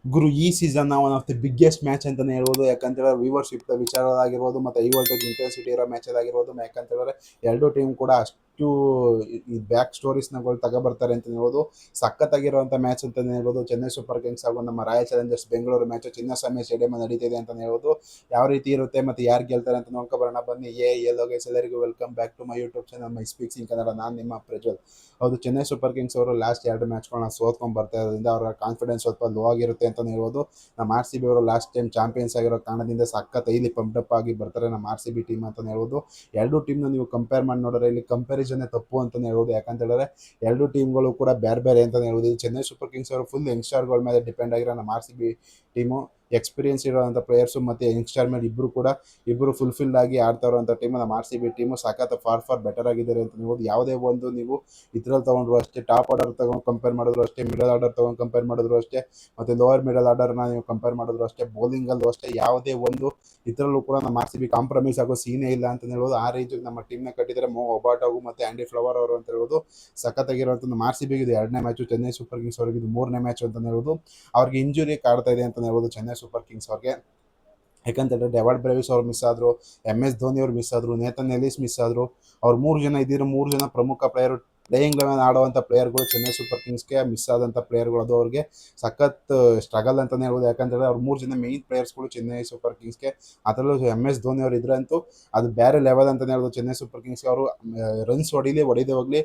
ಗುರು ಈ season one of the biggest match ಅಂತಾನೆ ಹೇಳ್ಬೋದು. ಯಾಕಂತೇಳಿದ್ರೆ ವ್ಯೂವರ್ಶಿಪ್ ವಿಚಾರದಾಗಿರ್ಬೋದು ಮತ್ತು ಹೈ ವೋಲ್ಟೇಜ್ ಇಂಟೆನ್ಸಿಟಿ ಇರೋ ಮ್ಯಾಚ್ ಆಗಿರ್ಬೋದು. ಯಾಕಂತೇಳಿದ್ರೆ ಎರಡು ಟೀಮ್ ಕೂಡ ಅಷ್ಟು ಈ ಬ್ಯಾಕ್ ಸ್ಟೋರೀಸ್ನಗಳು ತಗೊಬರ್ತಾರೆ ಅಂತ ಹೇಳ್ಬೋದು. ಸಖತ್ತಾಗಿರುವಂಥ ಮ್ಯಾಚ್ ಅಂತಲೇ ಹೇಳ್ಬೋದು. ಚೆನ್ನೈ ಸೂಪರ್ ಕಿಂಗ್ಸ್ ಹಾಗೂ ನಮ್ಮ royal Challengers Bengaluru match Chinnaswamy stadium ನಡೀತಿದೆ ಅಂತಲೇ ಹೇಳ್ಬೋದು. ಯಾವ ರೀತಿ ಇರುತ್ತೆ ಮತ್ತು ಯಾರು ಗೆಲ್ತಾರೆ ಅಂತ ನೋಡ್ಕೊಬರೋಣ ಬನ್ನಿ. ಎಲ್ಲೋ ಗೈಸ್, ಎಲ್ಲರಿಗೂ welcome back to my YouTube channel my speaks in Kannada. ನಾನು ನಿಮ್ಮ ಪ್ರಜ್ವಲ್. ಹೌದು, ಚೆನ್ನೈ ಸೂಪರ್ ಕಿಂಗ್ಸ್ ಅವರು ಲಾಸ್ಟ್ 2 ಮ್ಯಾಚ್ಗಳನ್ನ ಸೋತ್ಕೊಂಡು ಬರ್ತಾ ಇರೋದ್ರಿಂದ ಅವರ ಕಾನ್ಫಿಡೆನ್ಸ್ ಸ್ವಲ್ಪ ಲೋ ಆಗಿರುತ್ತೆ ಅಂತಲೇ ಹೇಳ್ಬೋದು. ನಮ್ಮ ಆರ್ ಸಿ ಬಿ ಅವರು ಲಾಸ್ಟ್ ಟೈಮ್ ಚಾಂಪಿಯನ್ಸ್ ಆಗಿರೋ ಕಾರಣದಿಂದ ಸಖತ್ ಇಲ್ಲಿ ಪಂಪ್ಡಪ್ ಆಗಿ ಬರ್ತಾರೆ ನಮ್ಮ ಆರ್ ಸಿ ಬಿ ಟೀಮ್ ಅಂತಲೇ ಹೇಳ್ಬೋದು. ಎರಡು ಟೀಮ್ನ ನೀವು ಕಂಪೇರ್ ಮಾಡಿ ನೋಡಿದ್ರೆ ಇಲ್ಲಿ ಕಂಪ್ಯಾರಿಸನ್ನೇ ತಪ್ಪು ಅಂತಲೇ ಹೇಳ್ಬೋದು. ಯಾಕಂತ ಹೇಳಿದ್ರೆ ಎರಡು ಟೀಮ್ಗಳು ಕೂಡ ಬೇರೆ ಬೇರೆ ಅಂತಲೇ ಹೇಳ್ಬೋದು. ಚೆನ್ನೈ ಸೂಪರ್ ಕಿಂಗ್ಸ್ ಅವರು ಫುಲ್ ಯಂಗ್ಸ್ಟರ್ಗಳ ಮೇಲೆ ಡಿಪೆಂಡ್ ಆಗಿರೋ ನಮ್ಮ R C B team experience ಇರೋಂಥ ಪ್ಲೇಯರ್ಸು ಮತ್ತು ಯಂಗ್ಸ್ಟರ್ ಮೇಲೆ ಇಬ್ಬರು ಫುಲ್ಫಿಲ್ಡ್ ಆಗಿ ಆಡ್ತಾ ಇರೋಂಥ ಟೀಮು ನಮ್ಮ ಆರ್ ಸಿ ಬಿ ಟೀಮು ಸಖತ್ ಫಾರ್ ಬೆಟರ್ ಆಗಿದ್ದಾರೆ ಅಂತ ಹೇಳ್ಬೋದು. ಯಾವುದೇ ಒಂದು ನೀವು ಇದ್ರಲ್ಲಿ ತೊಗೊಂಡ್ರು ಅಷ್ಟೇ, ಟಾಪ್ ಆರ್ಡರ್ ತೊಗೊಂಡು ಕಂಪೇರ್ ಮಾಡಿದ್ರು ಅಷ್ಟೇ, ಮಿಡಲ್ ಆರ್ಡರ್ ತೊಗೊಂಡು ಕಂಪೇರ್ ಮಾಡಿದ್ರು ಅಷ್ಟೇ, ಮತ್ತು ಲೋವರ್ ಮಿಡಲ್ ಆರ್ಡರ್ನ ನೀವು ಕಂಪೇರ್ ಮಾಡಿದ್ರು ಅಷ್ಟೇ, ಬೌಲಿಂಗಲ್ಲೂ ಅಷ್ಟೇ, ಯಾವುದೇ ಒಂದು ಇದರಲ್ಲೂ ಕೂಡ ನಮ್ಮ ಆರ್ ಸಿ ಬಿ ಕಾಂಪ್ರಮೈಸ್ ಆಗೋ ಸೀನೇ ಇಲ್ಲ ಅಂತ ಹೇಳ್ಬೋದು. ಆ ರೇಂಜಿಗೆ ನಮ್ಮ ಟೀಮ್ನ ಕಟ್ಟಿದ್ದಾರೆ ಮೋ ಒಬಾಟೋವು ಮತ್ತು ಆ್ಯಂಡಿ ಫ್ಲವರ್ ಅವರು ಅಂತ ಹೇಳ್ಬೋದು. ಸಖತ್ತಾಗಿರುವಂಥ ನಮ್ಮ ಆರ್ ಸಿ ಬಿಗೆ ಇದು 2ನೇ ಮ್ಯಾಚು, ಚೆನ್ನೈ ಸೂಪರ್ ಕಿಂಗ್ಸ್ ಅವರಿಗೆ ಇದು 3ನೇ ಮ್ಯಾಚ್ ಅಂತ ಹೇಳ್ಬೋದು. ಅವ್ರಿಗೆ ಇಂಜುರಿ ಕಾಡ್ತಾ ಇದೆ ಅಂತ ಹೇಳ್ಬೋದು ಚೆನ್ನೈ ಸೂಪರ್ ಕಿಂಗ್ಸ್ ಅವ್ರಿಗೆ. ಯಾಕಂತಂದರೆ ಡೆವಾಲ್ಡ್ ಬ್ರೇವಿಸ್ ಅವ್ರು ಮಿಸ್ ಆದರು, MS ಧೋನಿ ಅವ್ರು ಮಿಸ್ ಆದರು, ನೇತನ್ ಎಲಿಸ್ ಮಿಸ್ ಆದರು. ಅವ್ರು 3 ಜನ ಇದ್ದಿರೋ 3 ಜನ ಪ್ರಮುಖ ಪ್ಲೇಯರು, ಪ್ಲೇಯಿಂಗ್ ಲೆವೆನ್ ಆಡುವಂಥ ಪ್ಲೇಯರ್ಗಳು ಚೆನ್ನೈ ಸೂಪರ್ ಕಿಂಗ್ಸ್ಗೆ ಮಿಸ್ ಆದಂಥ ಪ್ಲೇಯರ್ಗಳು. ಅದು ಅವ್ರಿಗೆ ಸಖತ್ ಸ್ಟ್ರಗಲ್ ಅಂತಲೇ ಹೇಳ್ಬೋದು. ಯಾಕಂತೇಳಿದ್ರೆ ಅವ್ರು 3 ಜನ ಮೇಯ್ನ್ ಪ್ಲೇಯರ್ಸ್ಗಳು ಚೆನ್ನೈ ಸೂಪರ್ ಕಿಂಗ್ಸ್ಗೆ. ಅದರಲ್ಲೂ MS ಧೋನಿ ಅವರು ಇದ್ರಂತೂ ಅದು ಬೇರೆ ಲೆವೆಲ್ ಅಂತಲೇ ಹೇಳ್ಬೋದು. ಚೆನ್ನೈ ಸೂಪರ್ ಕಿಂಗ್ಸ್ಗೆ ಅವರು ರನ್ಸ್ ಹೊಡೆದೇ ಹೋಗಲಿ,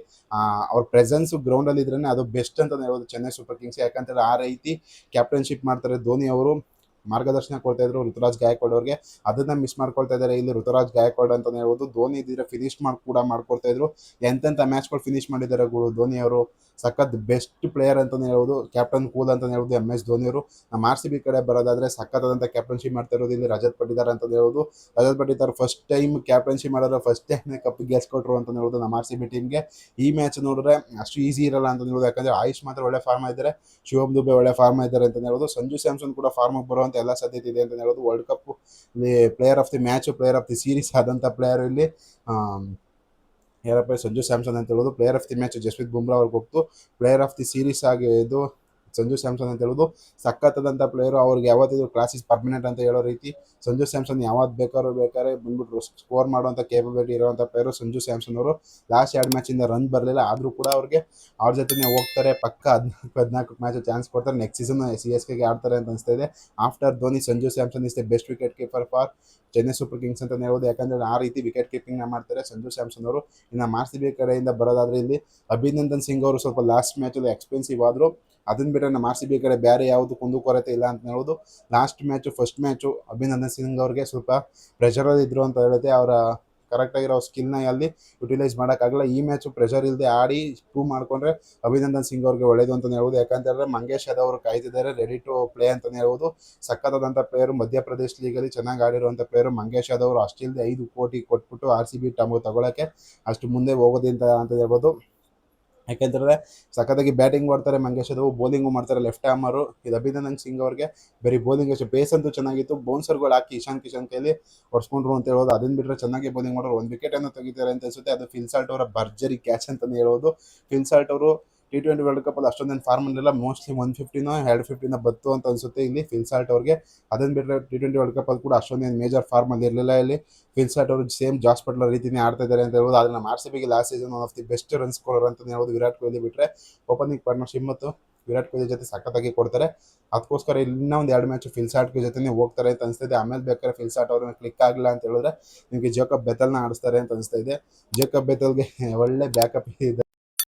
ಅವ್ರ ಪ್ರೆಸೆನ್ಸು ಗ್ರೌಂಡಲ್ಲಿ ಇದ್ರೇ ಅದು ಬೆಸ್ಟ್ ಅಂತಲೇ ಹೇಳ್ಬೋದು ಚೆನ್ನೈ ಸೂಪರ್ ಕಿಂಗ್ಸ್ಗೆ. ಯಾಕಂತೇಳಿ ಆ ರೀತಿ ಕ್ಯಾಪ್ಟನ್ಶಿಪ್ ಮಾಡ್ತಾರೆ ಧೋನಿ ಅವರು. ಮಾರ್ಗದರ್ಶನ ಕೊಡ್ತಾ ಇದ್ರು ಋತುರಾಜ್ ಗಾಯಕ್ವಾಡ್ ಅವ್ರಿಗೆ, ಅದನ್ನ ಮಿಸ್ ಮಾಡ್ಕೊಳ್ತಾ ಇದ್ದಾರೆ ಇಲ್ಲಿ ಋತುರಾಜ್ ಗಾಯಕ್ವಾಡ್ ಅಂತಲೇ ಹೇಳ್ಬೋದು. ಧೋನಿ ಇದ್ದಿದ್ರೆ ಫಿನಿಶ್ ಕೂಡ ಮಾಡ್ಕೊಡ್ತಾ ಇದ್ರು. ಎಂತೆಂಥ ಮ್ಯಾಚ್ಗಳು ಫಿನಿಶ್ ಮಾಡಿದ್ದಾರೆ ಧೋನಿ ಅವರು. ಸಖತ್ ಬೆಸ್ಟ್ ಪ್ಲೇಯರ್ ಅಂತಲೇ ಹೇಳ್ಬೋದು, ಕ್ಯಾಪ್ಟನ್ ಕೂಲ್ ಅಂತಲೇ ಹೇಳ್ಬೋದು MS ಧೋನಿ ಅವರು. ನಮ್ಮ ಆರ್ ಸಿ ಬಿ ಕಡೆ ಬರೋದಾದ್ರೆ ಸಖತ್ತಾದಂಥ ಕ್ಯಾಪ್ಟನ್ಶಿಪ್ ಮಾಡ್ತಾ ಇರೋದು ಇಲ್ಲಿ ರಜತ್ ಪಟ್ಟಿದಾರ್ ಅಂತಲೇ ಹೇಳ್ಬೋದು. Rajat Patidar first time captainship ಮಾಡಿದ್ರೆ ಫಸ್ಟ್ ಟೈಮ್ ಕಪ್ ಗೆಲ್ಸ್ಕೊಟ್ರು ಅಂತಲೇ ಹೇಳ್ಬೋದು ನಮ್ಮ ಆರ್ ಸಿ ಬಿ ಟೀಮ್ಗೆ. ಈ ಮ್ಯಾಚ್ ನೋಡಿದ್ರೆ ಅಷ್ಟು ಈಸಿ ಇರಲ್ಲ ಅಂತ ಹೇಳ್ಬೋದು. ಯಾಕಂದರೆ ಆಯುಷ್ ಮಾತ್ರ ಒಳ್ಳೆ ಫಾರ್ಮ್ ಇದ್ದಾರೆ, ಶಿವಮ್ ದುಬೆ ಒಳ್ಳೆ ಫಾರ್ಮ್ ಇದ್ದಾರೆ ಅಂತ ಹೇಳ್ಬೋದು. ಸಂಜು ಸ್ಯಾಮ್ಸನ್ ಕೂಡ ಫಾರ್ಮಿಗೆ ಬರುವಂಥ ಎಲ್ಲ ಸಾಧ್ಯತೆ ಇದೆ ಅಂತ ಹೇಳ್ಬೋದು. World cup player of the match, player of the series ಆದಂಥ ಪ್ಲೇಯರ್ ಇಲ್ಲಿ ಯಾರಪ್ಪ ಸಂಜು ಸ್ಯಾಮ್ಸನ್ ಅಂತ ಹೇಳೋದು. Player of the match Jasprit Bumrah ಅವ್ರಿಗೆ ಹೋಗ್ತು. ಪ್ಲೇಯರ್ ಆಫ್ ದಿ ಸೀರೀಸ್ ಆಗಿ ಇದು ಸಂಜು ಸ್ಯಾಮ್ಸನ್ ಅಂತ ಹೇಳೋದು. ಸಖತ್ತಾದಂಥ ಪ್ಲೇಯರು, ಅವ್ರಿಗೆ ಯಾವತ್ತಿದ್ರು ಕ್ಲಾಸ್ ಇಸ್ ಪರ್ಮನೆಂಟ್ ಅಂತ ಹೇಳೋ ರೀತಿ ಸಂಜು ಸ್ಯಾಮ್ಸನ್ ಯಾವತ್ತು ಬೇಕಾದ್ರೆ ಬಂದ್ಬಿಟ್ಟು ಸ್ಕೋರ್ ಮಾಡುವಂಥ ಕೇಪಬಿಲಿಟಿ ಇರುವಂಥ ಪ್ಲೇಯರು ಸಂಜು ಸ್ಯಾಮ್ಸನ್ ಅವರು. ಲಾಸ್ಟ್ 2 ಮ್ಯಾಚಿಂದ ರನ್ ಬರಲಿಲ್ಲ, ಆದರೂ ಕೂಡ ಅವ್ರಿಗೆ ಅವ್ರ ಜೊತೆನೇ ಹೋಗ್ತಾರೆ. ಪಕ್ಕ 14 ಮ್ಯಾಚ್ ಚಾನ್ಸ್ ಕೊಡ್ತಾರೆ. ನೆಕ್ಸ್ಟ್ ಸೀಸನ್ CSK ಆಡ್ತಾರೆ ಅಂತ ಅನಿಸ್ತಾ ಇದೆ. After Dhoni Sanju Samson is the best wicket keeper for Chennai Super Kings ಅಂತ ಹೇಳ್ಬೋದು. ಯಾಕಂದರೆ ಆ ರೀತಿ ವಿಕೆಟ್ ಕೀಪಿಂಗ್ನ ಮಾಡ್ತಾರೆ ಸಂಜು ಸ್ಯಾಮ್ಸನ್ ಅವರು. ಇನ್ನು ಆರ್ ಸಿ ಬಿ ಕಡೆಯಿಂದ ಬರೋದಾದರೆ ಇಲ್ಲಿ ಅಭಿನಂದನ್ ಸಿಂಗ್ ಅವರು ಸ್ವಲ್ಪ ಲಾಸ್ಟ್ ಮ್ಯಾಚಲ್ಲಿ ಎಕ್ಸ್ಪೆನ್ಸಿವ್ ಆದರು. ಅದನ್ನು ಬಿಟ್ಟರೆ ನಮ್ಮ ಆರ್ ಸಿ ಬಿ ಕಡೆ ಬೇರೆ ಯಾವುದು ಕುಂದುಕೊರತೆ ಇಲ್ಲ ಅಂತ ಹೇಳ್ಬೋದು. Last match, first match Abhinandan Singh ಅವ್ರಿಗೆ ಸ್ವಲ್ಪ ಪ್ರೆಷರಲ್ಲಿ ಇದ್ರು ಅಂತ ಹೇಳುತ್ತೆ. ಅವರ ಕರೆಕ್ಟಾಗಿರೋ ಸ್ಕಿಲ್ನ ಅಲ್ಲಿ ಯುಟಿಲೈಸ್ ಮಾಡೋಕ್ಕಾಗಲ್ಲ. ಈ ಮ್ಯಾಚು ಪ್ರೆಷರ್ ಇಲ್ಲದೆ ಆಡಿ ಪ್ರೂವ್ ಮಾಡಿಕೊಂಡ್ರೆ ಅಭಿನಂದನ್ ಸಿಂಗ್ ಅವ್ರಿಗೆ ಒಳ್ಳೇದು ಅಂತಲೇ ಹೇಳ್ಬೋದು. ಯಾಕಂತಂದರೆ ಮಂಗೇಶ್ ಯಾದವ್ ಅವರು ಕಾಯ್ತಿದ್ದಾರೆ, ರೆಡಿ ಟು ಪ್ಲೇ ಅಂತಲೇ ಹೇಳ್ಬೋದು. ಸಖತ್ತಾದಂಥ ಪ್ಲೇಯರು, ಮಧ್ಯಪ್ರದೇಶ್ ಲೀಗಲ್ಲಿ ಚೆನ್ನಾಗಿ ಆಡಿರುವಂಥ ಪ್ಲೇಯರು ಮಂಗೇಶ್ ಯಾದವ್ ಅವರು. ಅಷ್ಟಿಲ್ಲದೆ 5 ಕೋಟಿ ಕೊಟ್ಬಿಟ್ಟು ಆರ್ ಸಿ ಬಿ ತಗೊಳ್ಳೋಕ್ಕೆ ಅಷ್ಟು ಮುಂದೆ ಹೋಗೋದಿಲ್ಲ ಅಂತ ಹೇಳ್ಬೋದು. ಯಾಕೆಂತಂದರೆ ಸಖತ್ತಾಗಿ ಬ್ಯಾಟಿಂಗ್ ಮಾಡ್ತಾರೆ ಮಂಗೇಶ್ ಯಾದವ್, ಬೌಲಿಂಗು ಮಾಡ್ತಾರೆ ಲೆಫ್ಟ್ ಹ್ಯಾಮರು. ಇದು ಅಭಿನಂದನ್ ಸಿಂಗ್ ಅವ್ರಿಗೆ ಬರೀ ಬೌಲಿಂಗ್ ಅಷ್ಟೇ, ಪೇಸ್ ಅಂತೂ ಚೆನ್ನಾಗಿತ್ತು. ಬೌನ್ಸರ್ಗಳು ಹಾಕಿ ಇಶಾನ್ ಕಿಶನ್ ಕೈಲಿ ಹೊಡ್ಸ್ಕೊಂಡ್ರು ಅಂತ ಹೇಳ್ಬೋದು. ಅದನ್ನು ಬಿಟ್ಟರೆ ಚೆನ್ನಾಗಿ ಬೌಲಿಂಗ್ ಮಾಡೋರು. 1 ವಿಕೆಟನ್ನು ತೆಗಿತಾರೆ ಅಂತ ಅನಿಸುತ್ತೆ. ಅದು ಫಿಲ್ಸಾಲ್ಟ್ ಅವರ ಭರ್ಜರಿ ಕ್ಯಾಚ್ ಅಂತಲೇ ಹೇಳ್ಬೋದು. ಫಿಲ್ಸಾಲ್ಟ್ ಅವರು T20 ವರ್ಲ್ಡ್ ಕಪ್ಪಲ್ಲಿ ಅಷ್ಟೊಂದೇನು ಫಾರ್ಮ್ ಇರಲಿಲ್ಲ, ಮೋಸ್ಟ್ಲಿ 150ನೋ 250 ಬತ್ತು ಅಂತ ಅನಿಸುತ್ತೆ ಇಲ್ಲಿ ಫಿಲ್ಸಾಲ್ಟ್ ಅವ್ರಿಗೆ. ಅದನ್ನು ಬಿಟ್ಟರೆ T20 ವರ್ಲ್ಡ್ ಕಪ್ಪಲ್ಲಿ ಕೂಡ ಅಷ್ಟೊಂದೇನು ಮೇಜರ್ ಫಾರ್ಮಲ್ಲಿ ಇರಲಿಲ್ಲ ಇಲ್ಲಿ ಫಿಲ್ಸಾಲ್ಟ್ ಅವರು. ಸೇಮ್ ಜಾಸ್ ಬಟ್ಲರ್ ರೀತಿಯೇ ಆಡ್ತಾ ಇದ್ದಾರೆ ಅಂತ ಹೇಳ್ಬೋದು. ಆದರೆ ನಮ್ಮ ಆರ್ ಸಿ ಬಿಗೆ last season one of the best run scorer ಅಂತಲೇ ಹೇಳ್ಬೋದು ವಿರಾಟ್ ಕೊಹ್ಲಿ ಬಿಟ್ಟರೆ. ಓಪನಿಂಗ್ ಪಾರ್ಟ್ನರ್ಶಿಪ್ ಮತ್ತು ವಿರಾಟ್ ಕೊಹ್ಲಿ ಜೊತೆ ಸಖತ್ತಾಗಿ ಕೊಡ್ತಾರೆ. ಅದಕ್ಕೋಸ್ಕರ ಇನ್ನೂ ಒಂದು 2 ಮ್ಯಾಚು ಫಿಲ್ಸಾಲ್ಟ್ ಜೊತೆನೇ ಹೋಗ್ತಾರೆ ಅಂತ ಅನಿಸ್ತಿದೆ. ಆಮೇಲೆ ಬೇಕಾದ್ರೆ ಫಿಲ್ಸಾಲ್ಟ್ ಅವ್ರನ್ನ ಕ್ಲಿಕ್ ಆಗಿಲ್ಲ ಅಂತ ಹೇಳಿದ್ರೆ ನಿಮಗೆ ಜೇಕಬ್ ಬೆಥಲ್ನ ಆಡಿಸ್ತಾರೆ ಅಂತ ಅನಿಸ್ತಾ ಇದೆ. ಜೇಕಬ್ ಬೆಥಲ್ಗೆ ಒಳ್ಳೆ ಬ್ಯಾಕಪ್ ಇದೆ.